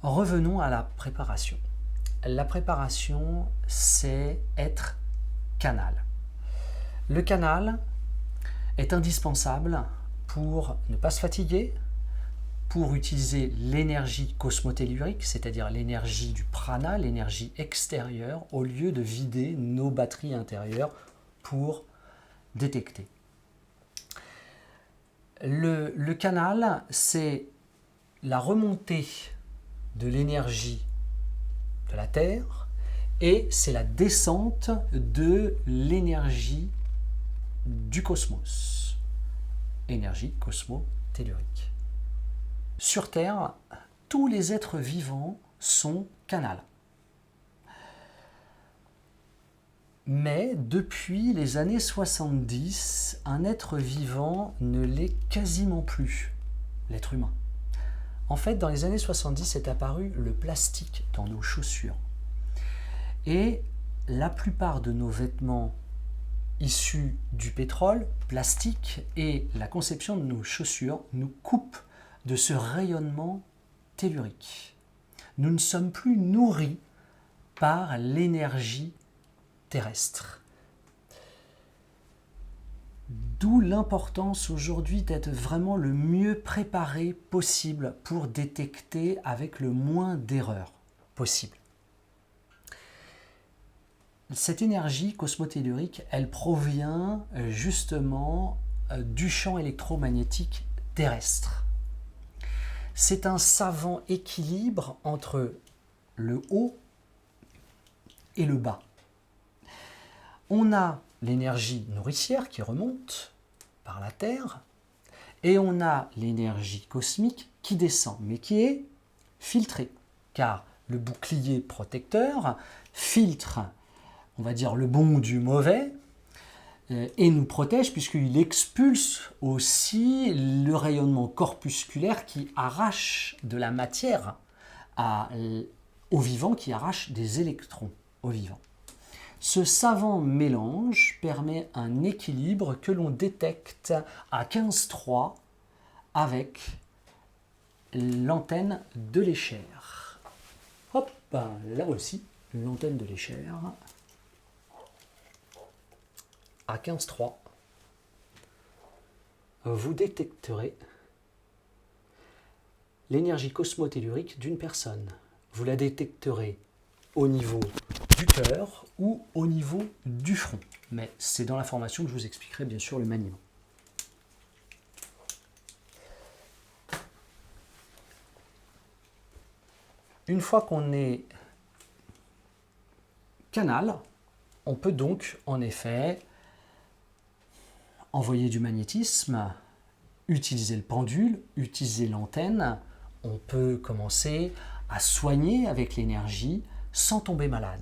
Revenons à la préparation. La préparation, c'est être canal. Le canal est indispensable pour ne pas se fatiguer, pour utiliser l'énergie cosmotellurique, c'est-à-dire l'énergie du prana, l'énergie extérieure, au lieu de vider nos batteries intérieures pour détecter. Le canal, c'est la remontée de l'énergie de la Terre et c'est la descente de l'énergie du cosmos, énergie cosmotellurique. Sur Terre, tous les êtres vivants sont canals. Mais depuis les années 70, un être vivant ne l'est quasiment plus, l'être humain. En fait, dans les années 70 est apparu le plastique dans nos chaussures. Et la plupart de nos vêtements issus du pétrole, plastique, et la conception de nos chaussures nous coupent de ce rayonnement tellurique. Nous ne sommes plus nourris par l'énergie terrestre. D'où l'importance aujourd'hui d'être vraiment le mieux préparé possible pour détecter avec le moins d'erreurs possible. Cette énergie cosmotellurique, elle provient justement du champ électromagnétique terrestre. C'est un savant équilibre entre le haut et le bas. On a l'énergie nourricière qui remonte par la Terre et on a l'énergie cosmique qui descend, mais qui est filtrée, car le bouclier protecteur filtre, on va dire, le bon ou du mauvais et nous protège puisqu'il expulse aussi le rayonnement corpusculaire qui arrache de la matière au vivant, qui arrache des électrons au vivant. Ce savant mélange permet un équilibre que l'on détecte à 15,3 avec l'antenne de l'échelle. Hop, là aussi, l'antenne de l'échelle à 15,3. Vous détecterez l'énergie cosmotellurique d'une personne. Vous la détecterez au niveau du cœur ou au niveau du front. Mais c'est dans la formation que je vous expliquerai bien sûr le maniement. Une fois qu'on est canal, on peut donc en effet envoyer du magnétisme, utiliser le pendule, utiliser l'antenne. On peut commencer à soigner avec l'énergie sans tomber malade.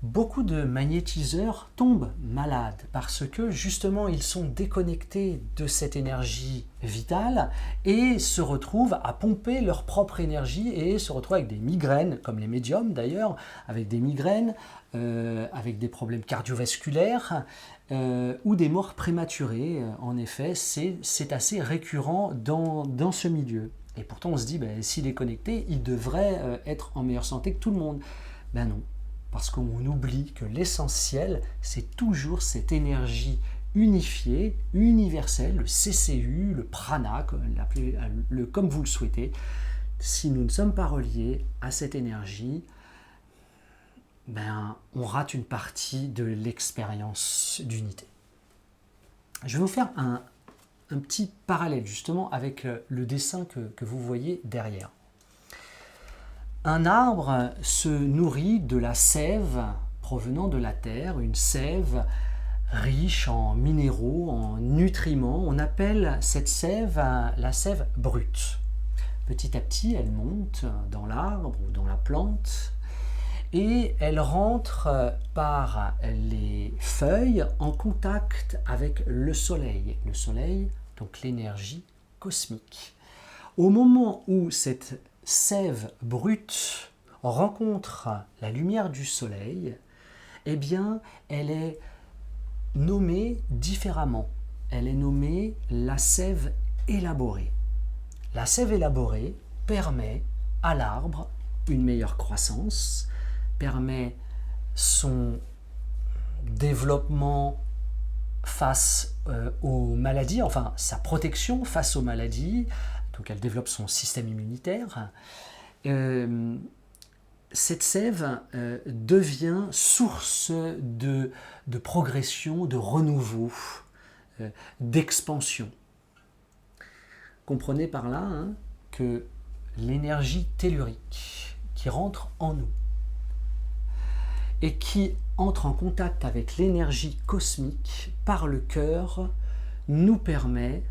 Beaucoup de magnétiseurs tombent malades parce que justement ils sont déconnectés de cette énergie vitale et se retrouvent à pomper leur propre énergie et se retrouvent avec des migraines, comme les médiums d'ailleurs, avec des migraines, avec des problèmes cardiovasculaires ou des morts prématurées. En effet, c'est assez récurrent dans ce milieu. Et pourtant on se dit, s'il est connecté, il devrait être en meilleure santé que tout le monde. Ben non. Parce qu'on oublie que l'essentiel, c'est toujours cette énergie unifiée, universelle, le CCU, le prana, comme vous le souhaitez. Si nous ne sommes pas reliés à cette énergie, on rate une partie de l'expérience d'unité. Je vais vous faire un petit parallèle justement avec le dessin que vous voyez derrière. Un arbre se nourrit de la sève provenant de la terre, une sève riche en minéraux, en nutriments. On appelle cette sève la sève brute. Petit à petit, elle monte dans l'arbre ou dans la plante et elle rentre par les feuilles en contact avec le soleil. Le soleil, donc l'énergie cosmique. Au moment où cette sève brute rencontre la lumière du soleil, eh bien, elle est nommée différemment. Elle est nommée la sève élaborée. La sève élaborée permet à l'arbre une meilleure croissance, permet son développement face aux maladies, enfin sa protection face aux maladies, donc elle développe son système immunitaire. Cette sève devient source de progression, de renouveau, d'expansion. Comprenez par là que l'énergie tellurique qui rentre en nous et qui entre en contact avec l'énergie cosmique par le cœur nous permet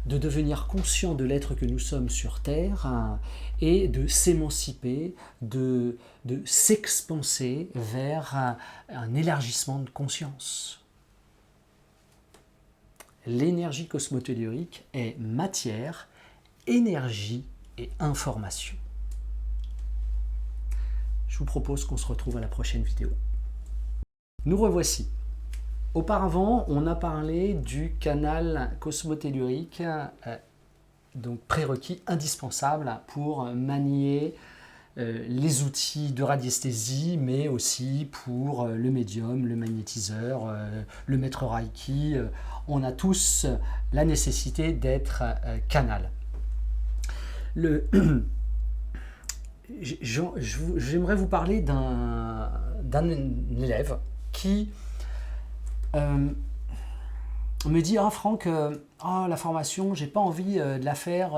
de devenir conscient de l'être que nous sommes sur Terre et de s'émanciper, de s'expanser vers un élargissement de conscience. L'énergie cosmotellurique est matière, énergie et information. Je vous propose qu'on se retrouve à la prochaine vidéo. Nous revoici. Auparavant, on a parlé du canal cosmotellurique, donc prérequis indispensable pour manier les outils de radiesthésie, mais aussi pour le médium, le magnétiseur, le maître Reiki. On a tous la nécessité d'être canal. J'aimerais vous parler d'un élève qui me dit « Ah Franck, la formation, j'ai pas envie de la faire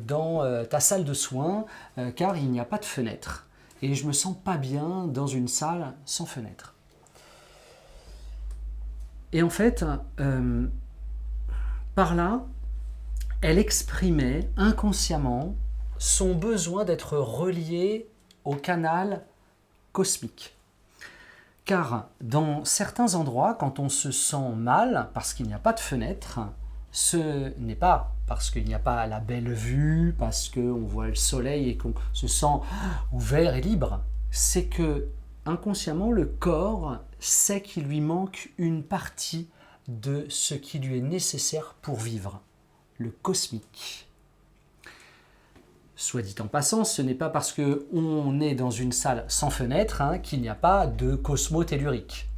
dans ta salle de soins car il n'y a pas de fenêtre et je me sens pas bien dans une salle sans fenêtre. » Et en fait, par là, elle exprimait inconsciemment son besoin d'être reliée au canal cosmique. Car dans certains endroits, quand on se sent mal parce qu'il n'y a pas de fenêtre, ce n'est pas parce qu'il n'y a pas la belle vue, parce qu'on voit le soleil et qu'on se sent ouvert et libre. C'est que inconsciemment, le corps sait qu'il lui manque une partie de ce qui lui est nécessaire pour vivre, le cosmique. Soit dit en passant, ce n'est pas parce qu'on est dans une salle sans fenêtre qu'il n'y a pas de cosmotellurique.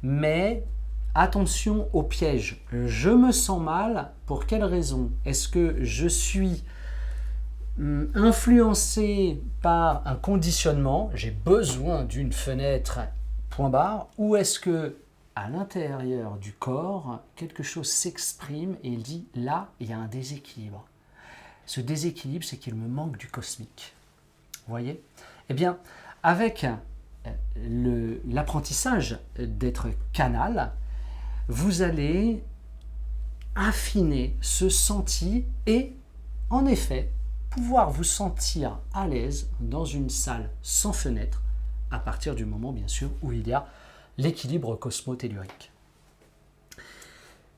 Mais attention au piège. Je me sens mal, pour quelle raison? Est-ce que je suis influencé par un conditionnement, j'ai besoin d'une fenêtre, point barre, ou est-ce que à l'intérieur du corps, quelque chose s'exprime et il dit là, il y a un déséquilibre. Ce déséquilibre, c'est qu'il me manque du cosmique. Vous voyez? Eh bien, avec l'apprentissage d'être canal, vous allez affiner ce senti et, en effet, pouvoir vous sentir à l'aise dans une salle sans fenêtre, à partir du moment, bien sûr, où il y a l'équilibre cosmotellurique.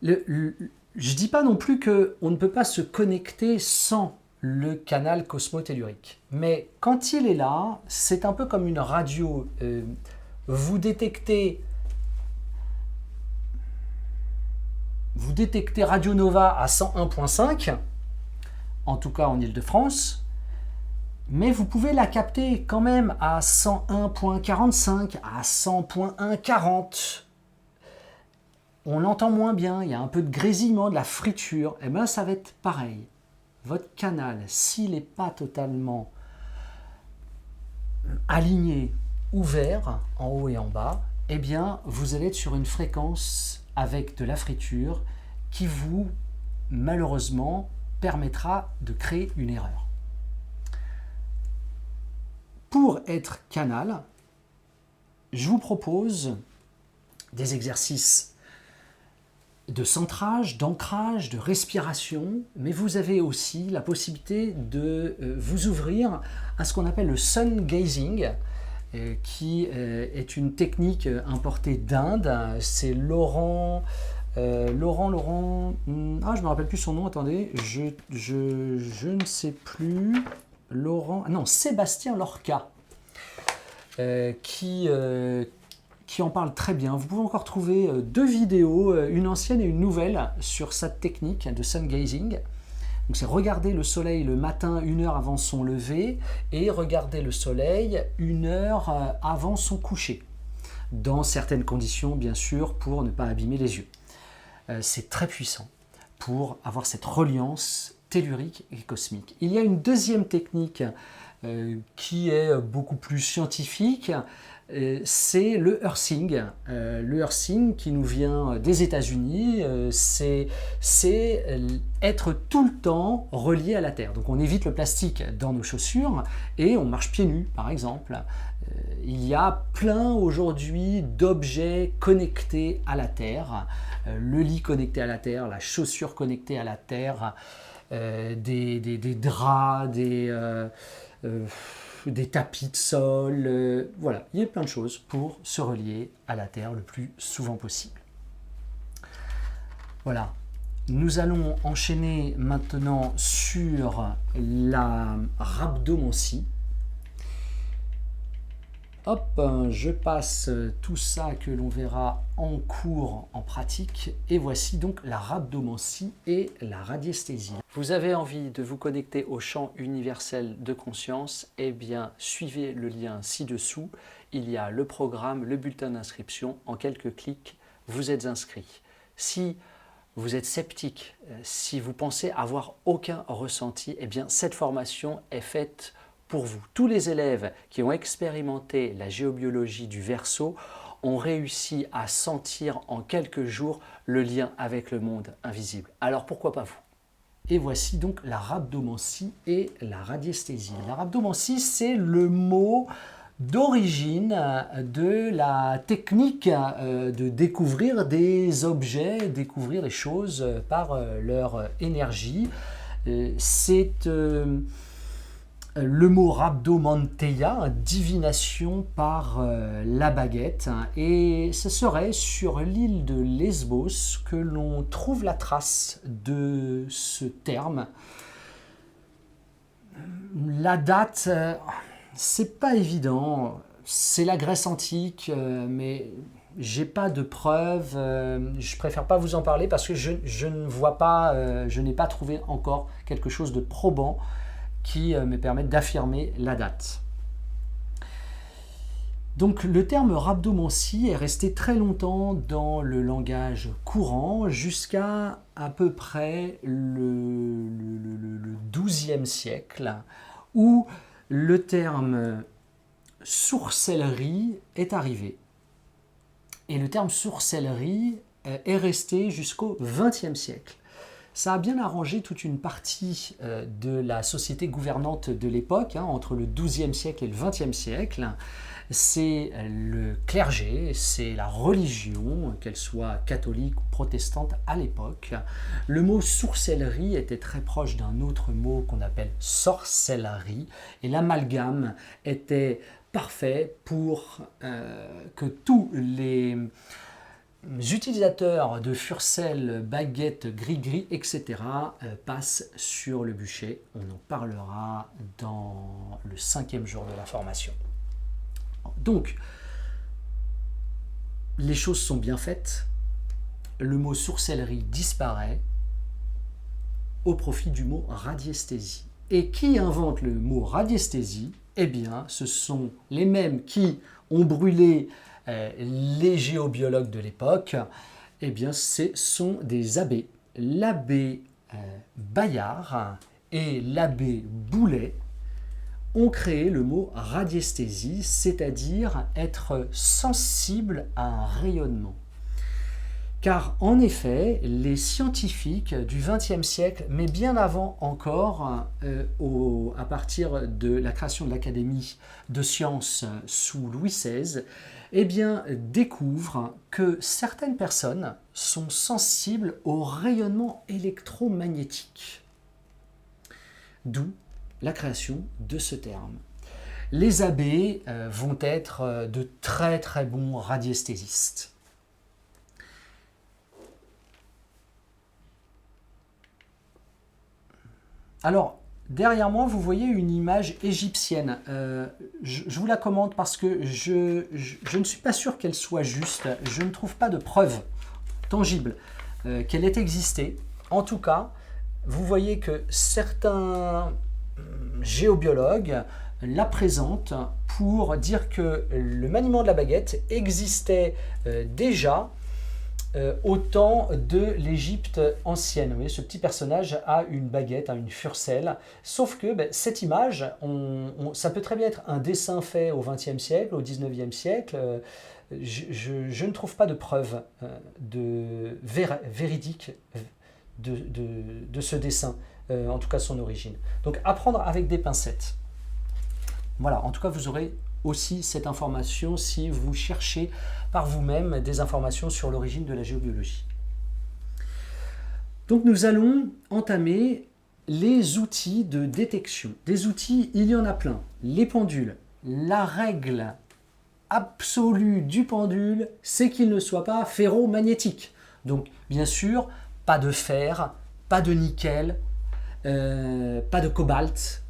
Je ne dis pas non plus qu'on ne peut pas se connecter sans le canal cosmotellurique. Mais quand il est là, c'est un peu comme une radio. Vous détectez Radio Nova à 101.5, en tout cas en Île-de-France, mais vous pouvez la capter quand même à 101.45, à 100.140. On l'entend moins bien, il y a un peu de grésillement, de la friture, et bien ça va être pareil. Votre canal, s'il n'est pas totalement aligné, ouvert, en haut et en bas, eh bien vous allez être sur une fréquence avec de la friture qui vous, malheureusement, permettra de créer une erreur. Pour être canal, je vous propose des exercices de centrage, d'ancrage, de respiration, mais vous avez aussi la possibilité de vous ouvrir à ce qu'on appelle le sun gazing, qui est une technique importée d'Inde. C'est Laurent, je me rappelle plus son nom, attendez, je ne sais plus, Sébastien Lorca, qui en parle très bien. Vous pouvez encore trouver deux vidéos, une ancienne et une nouvelle, sur cette technique de sun gazing. Donc c'est regarder le soleil le matin 1 heure avant son lever et regarder le soleil 1 heure avant son coucher. Dans certaines conditions, bien sûr, pour ne pas abîmer les yeux. C'est très puissant pour avoir cette reliance tellurique et cosmique. Il y a une deuxième technique qui est beaucoup plus scientifique, c'est le earthing. Le earthing qui nous vient des États-Unis, c'est être tout le temps relié à la Terre. Donc on évite le plastique dans nos chaussures et on marche pieds nus, par exemple. Il y a plein aujourd'hui d'objets connectés à la Terre. Le lit connecté à la Terre, la chaussure connectée à la Terre, des draps, des tapis de sol, voilà, il y a plein de choses pour se relier à la Terre le plus souvent possible. Voilà, nous allons enchaîner maintenant sur la rhabdomancie. Hop, je passe tout ça que l'on verra en cours, en pratique, et voici donc la rhabdomancie et la radiesthésie. Vous avez envie de vous connecter au champ universel de conscience? Eh bien, suivez le lien ci-dessous. Il y a le programme, le bulletin d'inscription. En quelques clics, vous êtes inscrit. Si vous êtes sceptique, si vous pensez avoir aucun ressenti, eh bien, cette formation est faite pour vous. Tous les élèves qui ont expérimenté la géobiologie du Verseau ont réussi à sentir en quelques jours le lien avec le monde invisible. Alors pourquoi pas vous? Et voici donc la rhabdomancie et la radiesthésie. La rhabdomancie, c'est le mot d'origine de la technique de découvrir des objets, découvrir des choses par leur énergie. C'est le mot rhabdomanteia, divination par la baguette, et ce serait sur l'île de Lesbos que l'on trouve la trace de ce terme. La date, c'est pas évident, c'est la Grèce antique, mais j'ai pas de preuves, je préfère pas vous en parler parce que je ne vois pas, je n'ai pas trouvé encore quelque chose de probant qui me permettent d'affirmer la date. Donc le terme rhabdomancie est resté très longtemps dans le langage courant jusqu'à à peu près le XIIe siècle où le terme sorcellerie est arrivé. Et le terme sorcellerie est resté jusqu'au XXe siècle. Ça a bien arrangé toute une partie de la société gouvernante de l'époque, entre le XIIe siècle et le XXe siècle. C'est le clergé, c'est la religion, qu'elle soit catholique ou protestante à l'époque. Le mot sorcellerie était très proche d'un autre mot qu'on appelle sorcellerie, et l'amalgame était parfait pour que tous les utilisateurs de furcelles, baguettes, gris-gris, etc. passent sur le bûcher. On en parlera dans le 5e jour de la formation. Donc, les choses sont bien faites. Le mot sorcellerie disparaît au profit du mot radiesthésie. Et qui invente le mot radiesthésie? Eh bien, ce sont les mêmes qui ont brûlé les géobiologues de l'époque. Eh bien, ce sont des abbés. L'abbé Bayard et l'abbé Boulet ont créé le mot radiesthésie, c'est-à-dire être sensible à un rayonnement. Car en effet, les scientifiques du XXe siècle, mais bien avant encore, à partir de la création de l'Académie de sciences sous Louis XVI, eh bien, découvrent que certaines personnes sont sensibles au rayonnement électromagnétique. D'où la création de ce terme. Les abbés vont être de très très bons radiesthésistes. Alors, derrière moi, vous voyez une image égyptienne. Je vous la commande parce que je ne suis pas sûr qu'elle soit juste. Je ne trouve pas de preuve tangible qu'elle ait existé. En tout cas, vous voyez que certains géobiologues la présentent pour dire que le maniement de la baguette existait déjà au temps de l'Égypte ancienne. Vous voyez, ce petit personnage a une baguette, a une furcelle, sauf que cette image, ça peut très bien être un dessin fait au XXe siècle, au XIXe siècle. Je ne trouve pas de preuve véridique de ce dessin, en tout cas son origine. Donc à prendre avec des pincettes. Voilà, en tout cas vous aurez aussi cette information si vous cherchez par vous-même des informations sur l'origine de la géobiologie. Donc nous allons entamer les outils de détection. Des outils, il y en a plein. Les pendules. La règle absolue du pendule, c'est qu'il ne soit pas ferromagnétique. Donc bien sûr, pas de fer, pas de nickel, pas de cobalt.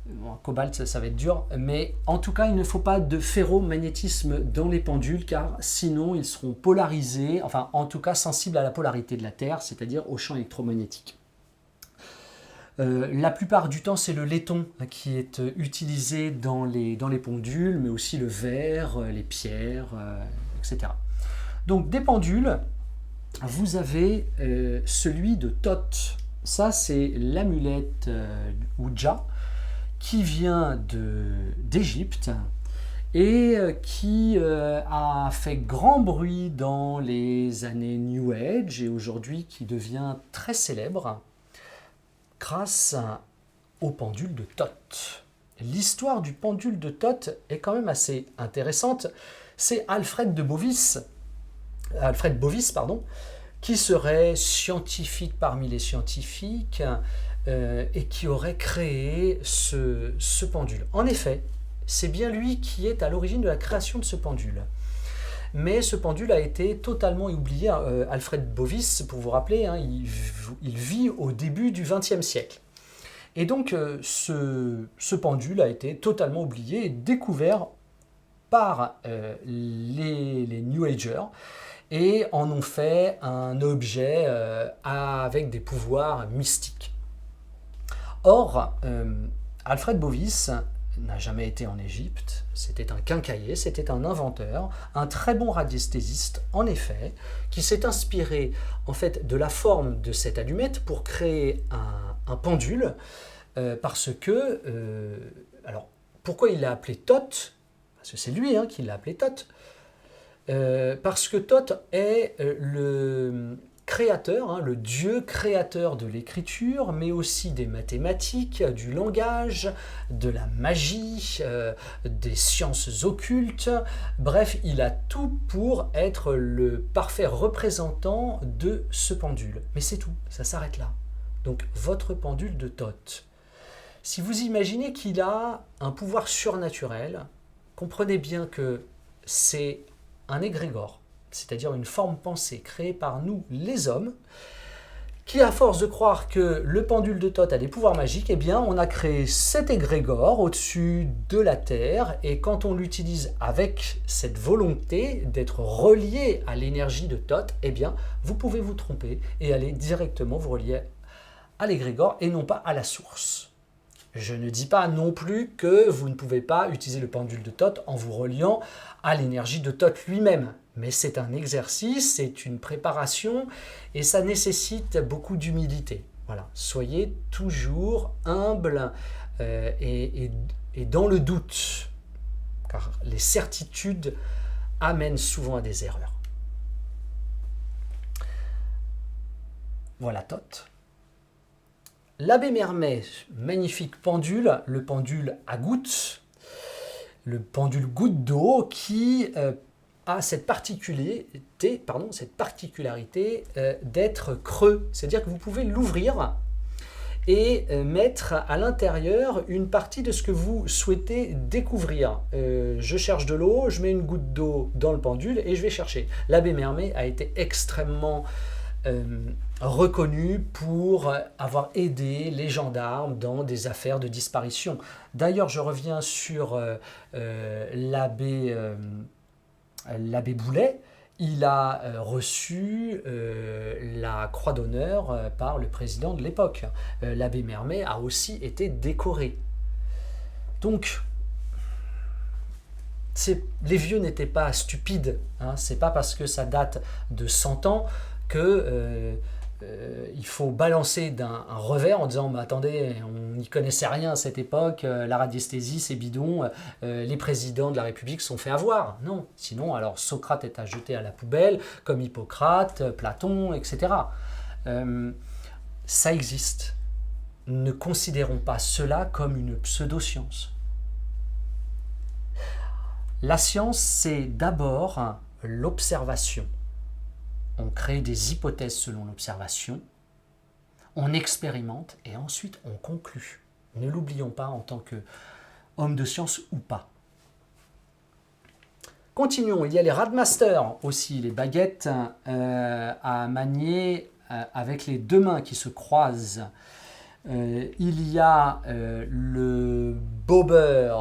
Bon, cobalt, ça va être dur, mais en tout cas, il ne faut pas de ferromagnétisme dans les pendules, car sinon ils seront polarisés, enfin en tout cas sensibles à la polarité de la Terre, c'est-à-dire au champ électromagnétique. La plupart du temps, c'est le laiton qui est utilisé dans les pendules, mais aussi le verre, les pierres, etc. Donc des pendules, vous avez celui de Thoth. Ça, c'est l'amulette Ouija, qui vient d'Égypte et qui a fait grand bruit dans les années New Age et aujourd'hui qui devient très célèbre grâce au pendule de Thoth. L'histoire du pendule de Thoth est quand même assez intéressante. C'est Alfred Bovis, qui serait scientifique parmi les scientifiques, et qui aurait créé ce pendule. En effet, c'est bien lui qui est à l'origine de la création de ce pendule. Mais ce pendule a été totalement oublié. Alfred Bovis, pour vous rappeler, il vit au début du XXe siècle. Et donc ce pendule a été totalement oublié et découvert par les New Agers et en ont fait un objet avec des pouvoirs mystiques. Or, Alfred Bovis n'a jamais été en Égypte, c'était un quincaillier, c'était un inventeur, un très bon radiesthésiste, en effet, qui s'est inspiré en fait de la forme de cette allumette pour créer un pendule, parce que, alors, pourquoi il l'a appelé Thoth? Parce que c'est lui qui l'a appelé Thoth. Parce que Thoth est le créateur, le dieu créateur de l'écriture, mais aussi des mathématiques, du langage, de la magie, des sciences occultes. Bref, il a tout pour être le parfait représentant de ce pendule. Mais c'est tout, ça s'arrête là. Donc votre pendule de Thoth. Si vous imaginez qu'il a un pouvoir surnaturel, comprenez bien que c'est un égrégore, c'est-à-dire une forme pensée créée par nous, les hommes, qui, à force de croire que le pendule de Thoth a des pouvoirs magiques, eh bien, on a créé cet égrégore au-dessus de la Terre, et quand on l'utilise avec cette volonté d'être relié à l'énergie de Thoth, eh bien, vous pouvez vous tromper et aller directement vous relier à l'égrégore et non pas à la source. Je ne dis pas non plus que vous ne pouvez pas utiliser le pendule de Thoth en vous reliant à l'énergie de Thoth lui-même. Mais c'est un exercice, c'est une préparation et ça nécessite beaucoup d'humilité. Voilà. Soyez toujours humble et dans le doute, car les certitudes amènent souvent à des erreurs. Voilà Thoth. L'abbé Mermet, magnifique pendule, le pendule à gouttes, le pendule goutte d'eau qui a cette particularité d'être creux. C'est-à-dire que vous pouvez l'ouvrir et mettre à l'intérieur une partie de ce que vous souhaitez découvrir. Je cherche de l'eau, je mets une goutte d'eau dans le pendule et je vais chercher. L'abbé Mermet a été extrêmement reconnu pour avoir aidé les gendarmes dans des affaires de disparition. D'ailleurs, je reviens sur l'abbé Boulet. il a reçu la Croix d'honneur par le président de l'époque. L'abbé Mermet a aussi été décoré. Donc, les vieux n'étaient pas stupides. Hein. C'est pas parce que ça date de 100 ans que il faut balancer d'un revers en disant mais attendez, on n'y connaissait rien à cette époque, la radiesthésie c'est bidon, les présidents de la République se sont fait avoir. Non, sinon alors Socrate est à jeter à la poubelle, comme Hippocrate, Platon, etc. Ça existe. Ne considérons pas cela comme une pseudo-science. La science, c'est d'abord l'observation. On crée des hypothèses selon l'observation, on expérimente et ensuite on conclut. Ne l'oublions pas en tant qu'homme de science ou pas. Continuons, il y a les Radmasters aussi, les baguettes à manier avec les deux mains qui se croisent. Il y a le bobber,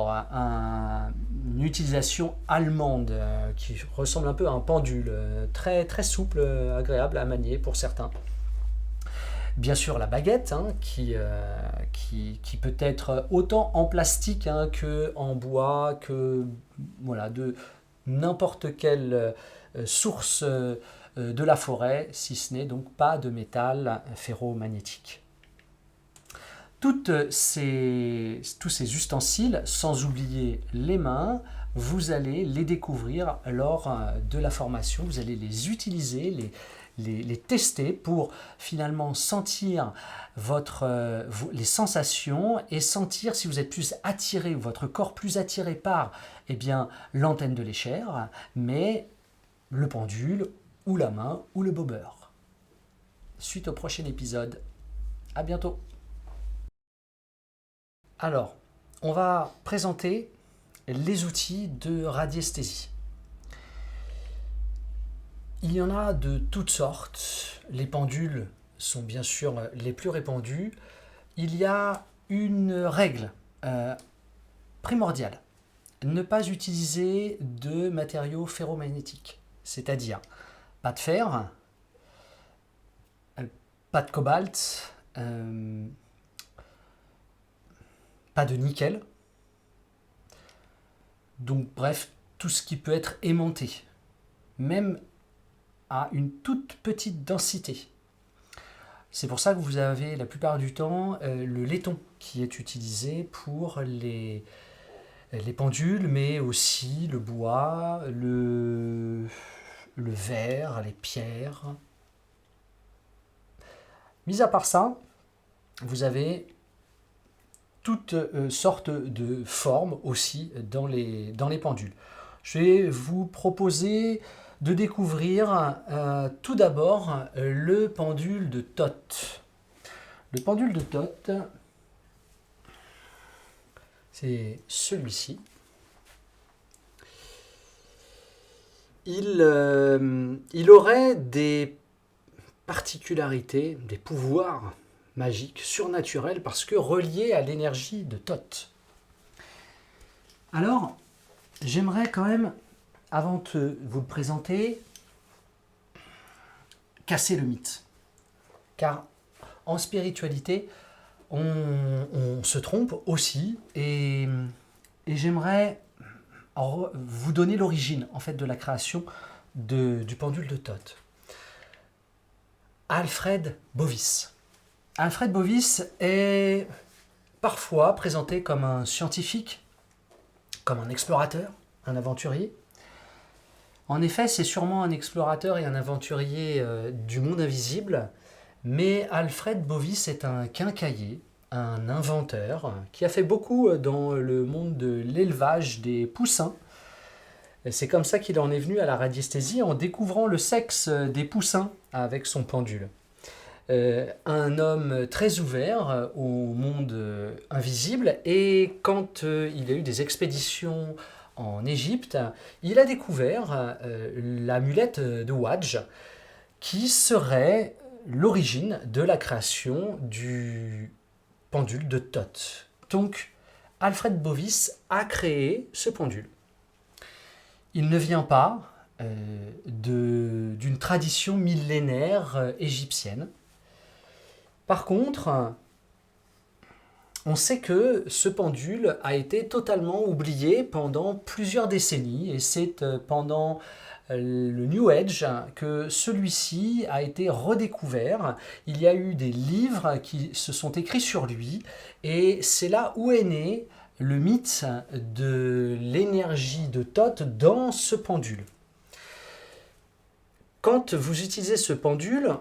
une utilisation allemande qui ressemble un peu à un pendule, très, très souple, agréable à manier pour certains. Bien sûr la baguette qui peut être autant en plastique qu'en bois, que voilà, de n'importe quelle source de la forêt, si ce n'est donc pas de métal ferromagnétique. Tous ces ustensiles, sans oublier les mains, vous allez les découvrir lors de la formation. Vous allez les utiliser, les tester pour finalement sentir les sensations et sentir si vous êtes plus attiré, votre corps plus attiré par l'antenne de l'échelle, mais le pendule ou la main ou le bobber. Suite au prochain épisode. À bientôt. Alors, on va présenter les outils de radiesthésie. Il y en a de toutes sortes. Les pendules sont bien sûr les plus répandus. Il y a une règle primordiale. Ne pas utiliser de matériaux ferromagnétiques. C'est-à-dire pas de fer, pas de cobalt, pas de nickel, donc bref, tout ce qui peut être aimanté, même à une toute petite densité. C'est pour ça que vous avez la plupart du temps le laiton qui est utilisé pour les pendules, mais aussi le bois, le verre, les pierres. Mis à part ça, vous avez toutes sortes de formes aussi dans les pendules. Je vais vous proposer de découvrir tout d'abord le pendule de Thoth. Le pendule de Thoth, c'est celui-ci. Il aurait des particularités, des pouvoirs magique, surnaturel, parce que relié à l'énergie de Thoth. Alors, j'aimerais quand même, avant de vous le présenter, casser le mythe. Car en spiritualité, on se trompe aussi, et j'aimerais vous donner l'origine en fait de la création du pendule de Thoth. Alfred Bovis. Alfred Bovis est parfois présenté comme un scientifique, comme un explorateur, un aventurier. En effet, c'est sûrement un explorateur et un aventurier du monde invisible, mais Alfred Bovis est un quincaillier, un inventeur, qui a fait beaucoup dans le monde de l'élevage des poussins. C'est comme ça qu'il en est venu à la radiesthésie en découvrant le sexe des poussins avec son pendule. Un homme très ouvert au monde invisible, et quand il a eu des expéditions en Égypte, il a découvert l'amulette de Wadj qui serait l'origine de la création du pendule de Thoth. Donc Alfred Bovis a créé ce pendule. Il ne vient pas d'une tradition millénaire égyptienne. Par contre, on sait que ce pendule a été totalement oublié pendant plusieurs décennies et c'est pendant le New Age que celui-ci a été redécouvert. Il y a eu des livres qui se sont écrits sur lui et c'est là où est né le mythe de l'énergie de Thoth dans ce pendule. Quand vous utilisez ce pendule,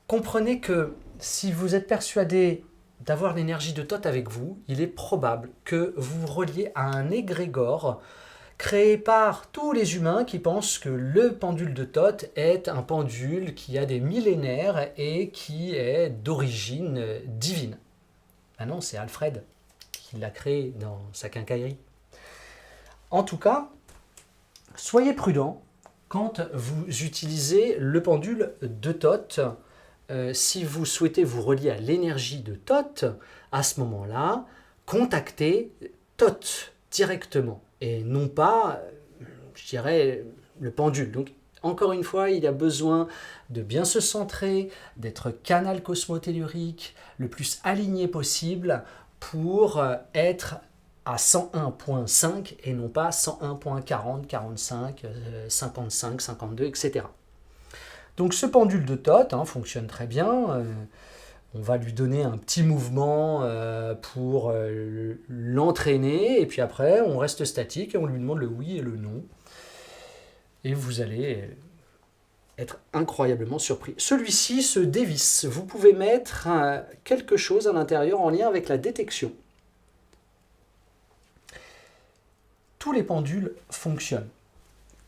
comprenez que si vous êtes persuadé d'avoir l'énergie de Thoth avec vous, il est probable que vous vous reliez à un égrégore créé par tous les humains qui pensent que le pendule de Thoth est un pendule qui a des millénaires et qui est d'origine divine. Ah non, c'est Alfred qui l'a créé dans sa quincaillerie. En tout cas, soyez prudents quand vous utilisez le pendule de Thoth. Si vous souhaitez vous relier à l'énergie de Thoth, à ce moment-là, contactez Thoth directement et non pas, je dirais, le pendule. Donc, encore une fois, il y a besoin de bien se centrer, d'être canal cosmotellurique le plus aligné possible pour être à 101.5 et non pas 101.40, 45, 55, 52, etc. Donc ce pendule de Thoth fonctionne très bien. On va lui donner un petit mouvement pour l'entraîner et puis après on reste statique et on lui demande le oui et le non. Et vous allez être incroyablement surpris. Celui-ci se dévisse. Vous pouvez mettre quelque chose à l'intérieur en lien avec la détection. Tous les pendules fonctionnent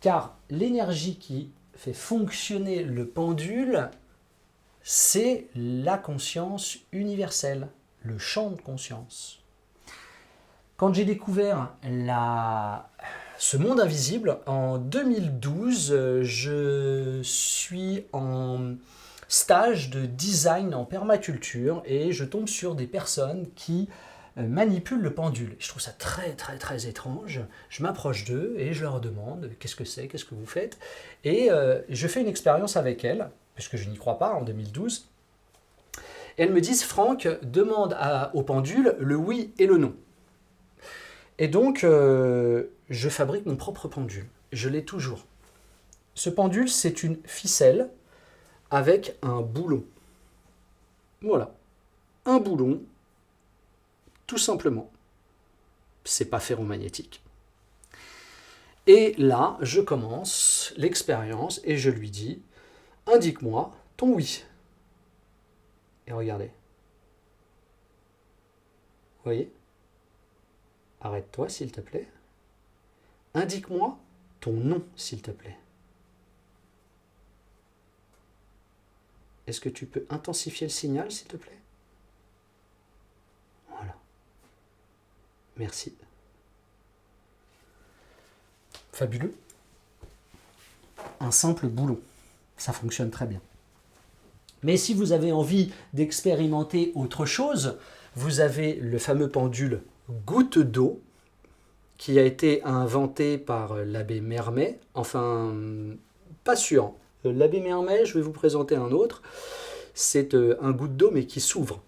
car l'énergie qui fait fonctionner le pendule, c'est la conscience universelle, le champ de conscience. Quand j'ai découvert ce monde invisible, en 2012, je suis en stage de design en permaculture et je tombe sur des personnes qui manipulent le pendule. Je trouve ça très très très étrange. Je m'approche d'eux et je leur demande qu'est-ce que c'est, qu'est-ce que vous faites. Et je fais une expérience avec elles, puisque je n'y crois pas en 2012. Et elles me disent, Franck, demande au pendule le oui et le non. Et donc, je fabrique mon propre pendule. Je l'ai toujours. Ce pendule, c'est une ficelle avec un boulon. Voilà. Un boulon. Tout simplement, c'est pas ferromagnétique. Et là, je commence l'expérience et je lui dis, indique-moi ton oui. Et regardez. Vous voyez ? Arrête-toi, s'il te plaît. Indique-moi ton non, s'il te plaît. Est-ce que tu peux intensifier le signal, s'il te plaît ? Voilà. Merci. Fabuleux. Un simple boulon. Ça fonctionne très bien. Mais si vous avez envie d'expérimenter autre chose, vous avez le fameux pendule goutte d'eau qui a été inventé par l'abbé Mermet. Enfin, pas sûr. L'abbé Mermet, je vais vous présenter un autre. C'est un goutte d'eau mais qui s'ouvre.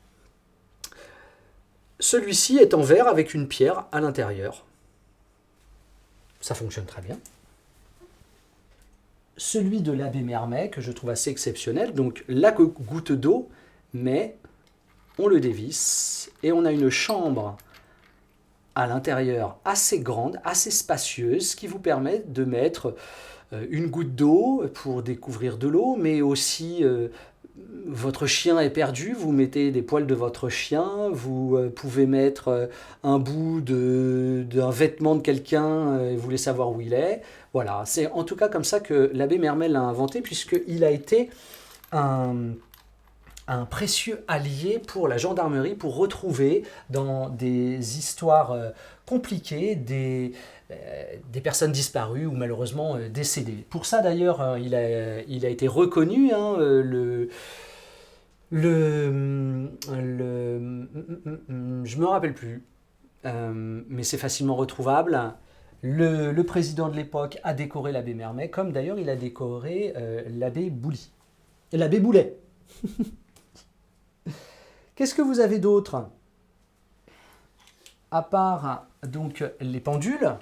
Celui-ci est en verre avec une pierre à l'intérieur. Ça fonctionne très bien. Celui de l'abbé Mermet, que je trouve assez exceptionnel, donc la goutte d'eau, mais on le dévisse et on a une chambre à l'intérieur assez grande, assez spacieuse, qui vous permet de mettre une goutte d'eau pour découvrir de l'eau, mais aussi votre chien est perdu, vous mettez des poils de votre chien, vous pouvez mettre un bout d'un vêtement de quelqu'un et vous voulez savoir où il est. Voilà, c'est en tout cas comme ça que l'abbé Mermet l'a inventé, puisqu'il a été un précieux allié pour la gendarmerie, pour retrouver dans des histoires compliquées des personnes disparues ou malheureusement décédées. Pour ça d'ailleurs, il a été reconnu, je me rappelle plus, mais c'est facilement retrouvable. Le président de l'époque a décoré l'abbé Mermet, comme d'ailleurs il a décoré l'abbé Bouly. L'abbé Boulet. Qu'est-ce que vous avez d'autre? À part donc les pendules,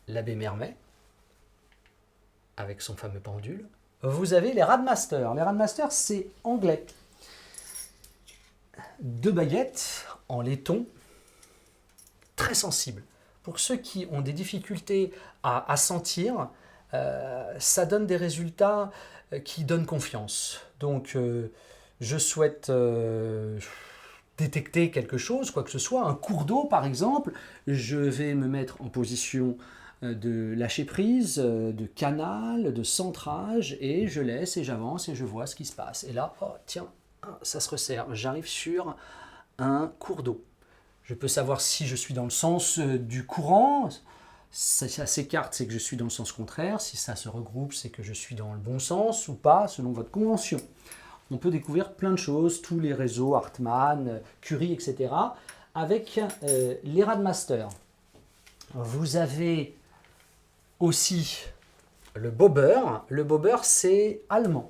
l'abbé Mermet, avec son fameux pendule, vous avez les Radmaster. Les Radmaster, c'est anglais. 2 baguettes en laiton, très sensibles. Pour ceux qui ont des difficultés à sentir, ça donne des résultats qui donnent confiance. Donc, je souhaite détecter quelque chose, quoi que ce soit, un cours d'eau par exemple, je vais me mettre en position de lâcher prise, de canal, de centrage, et je laisse et j'avance et je vois ce qui se passe. Et là, oh tiens, ça se resserre, j'arrive sur un cours d'eau. Je peux savoir si je suis dans le sens du courant, si ça s'écarte, c'est que je suis dans le sens contraire, si ça se regroupe, c'est que je suis dans le bon sens ou pas, selon votre convention. On peut découvrir plein de choses, tous les réseaux, Hartmann, Curie, etc., avec les Radmaster. Vous avez aussi le bobber. Le bobber, c'est allemand.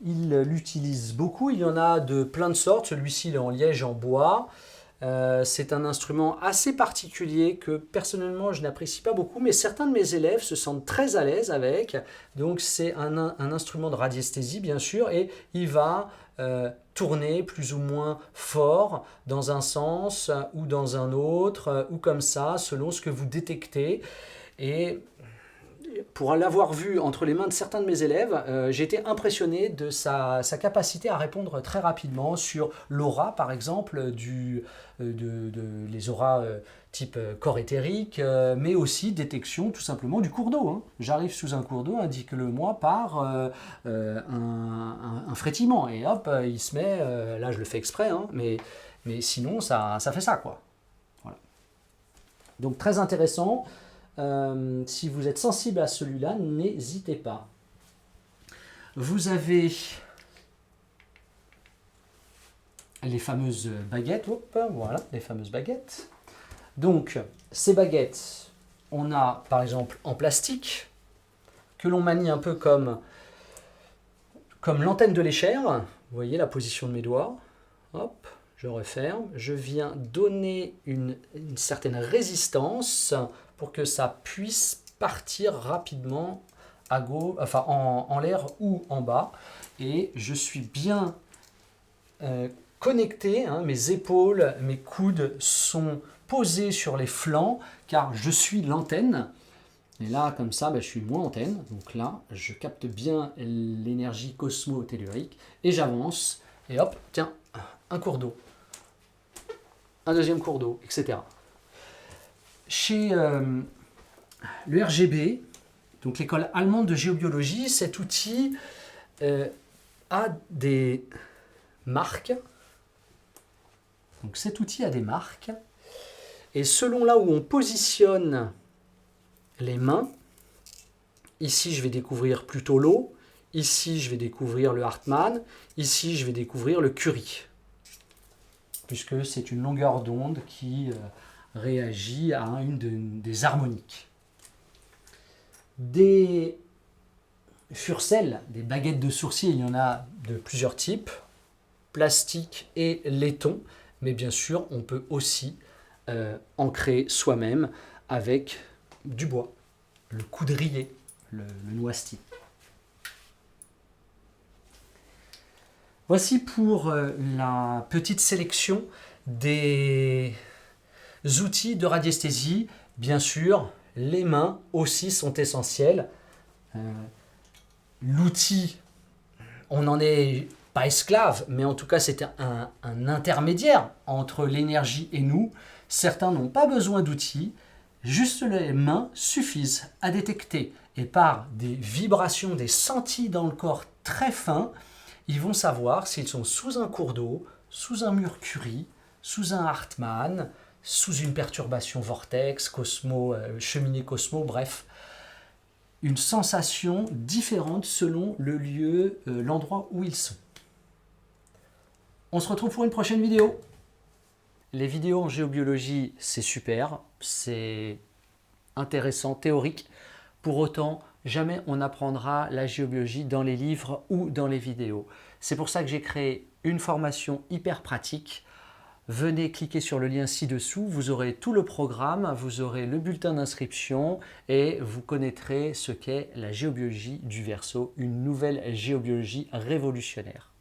Il l'utilise beaucoup, il y en a de plein de sortes. Celui-ci, il est en liège, en bois. C'est un instrument assez particulier que personnellement je n'apprécie pas beaucoup, mais certains de mes élèves se sentent très à l'aise avec. Donc c'est un instrument de radiesthésie bien sûr, et il va tourner plus ou moins fort dans un sens ou dans un autre, ou comme ça, selon ce que vous détectez. Et pour l'avoir vu entre les mains de certains de mes élèves, j'ai été impressionné de sa capacité à répondre très rapidement sur l'aura, par exemple, les auras type corps éthérique, mais aussi détection tout simplement du cours d'eau. Hein. J'arrive sous un cours d'eau, indique-le-moi par un frétillement, et hop, il se met, là je le fais exprès, hein, mais sinon ça fait ça, quoi. Voilà. Donc très intéressant. Si vous êtes sensible à celui-là, n'hésitez pas. Vous avez les fameuses baguettes. Voilà, les fameuses baguettes. Donc, ces baguettes, on a par exemple en plastique, que l'on manie un peu comme l'antenne de l'échelle. Vous voyez la position de mes doigts. Hop, je referme. Je viens donner une certaine résistance pour que ça puisse partir rapidement à gauche, enfin en l'air ou en bas. Et je suis bien connecté, hein, mes épaules, mes coudes sont posés sur les flancs, car je suis l'antenne. Et là, comme ça, je suis moins antenne. Donc là, je capte bien l'énergie cosmo-tellurique et j'avance. Et hop, tiens, un cours d'eau. Un deuxième cours d'eau, etc. Chez le RGB, donc l'école allemande de géobiologie, cet outil a des marques. Donc cet outil a des marques. Et selon là où on positionne les mains, ici je vais découvrir plutôt l'eau, ici je vais découvrir le Hartmann, ici je vais découvrir le Curie. Puisque c'est une longueur d'onde qui réagit à une des harmoniques. Des furcelles, des baguettes de sourcils, il y en a de plusieurs types, plastique et laiton, mais bien sûr on peut aussi en créer soi-même avec du bois, le coudrier, le noisetier. Voici pour la petite sélection des outils de radiesthésie. Bien sûr, les mains aussi sont essentielles. L'outil, on n'en est pas esclave, mais en tout cas c'est un intermédiaire entre l'énergie et nous. Certains n'ont pas besoin d'outils, juste les mains suffisent à détecter. Et par des vibrations, des sentis dans le corps très fins, ils vont savoir s'ils sont sous un cours d'eau, sous un mur Curie, sous un Hartmann, sous une perturbation vortex, cheminée Cosmo, bref. Une sensation différente selon le lieu, l'endroit où ils sont. On se retrouve pour une prochaine vidéo. Les vidéos en géobiologie, c'est super. C'est intéressant, théorique. Pour autant, jamais on apprendra la géobiologie dans les livres ou dans les vidéos. C'est pour ça que j'ai créé une formation hyper pratique. Venez cliquer sur le lien ci-dessous, vous aurez tout le programme, vous aurez le bulletin d'inscription et vous connaîtrez ce qu'est la géobiologie du Verseau, une nouvelle géobiologie révolutionnaire.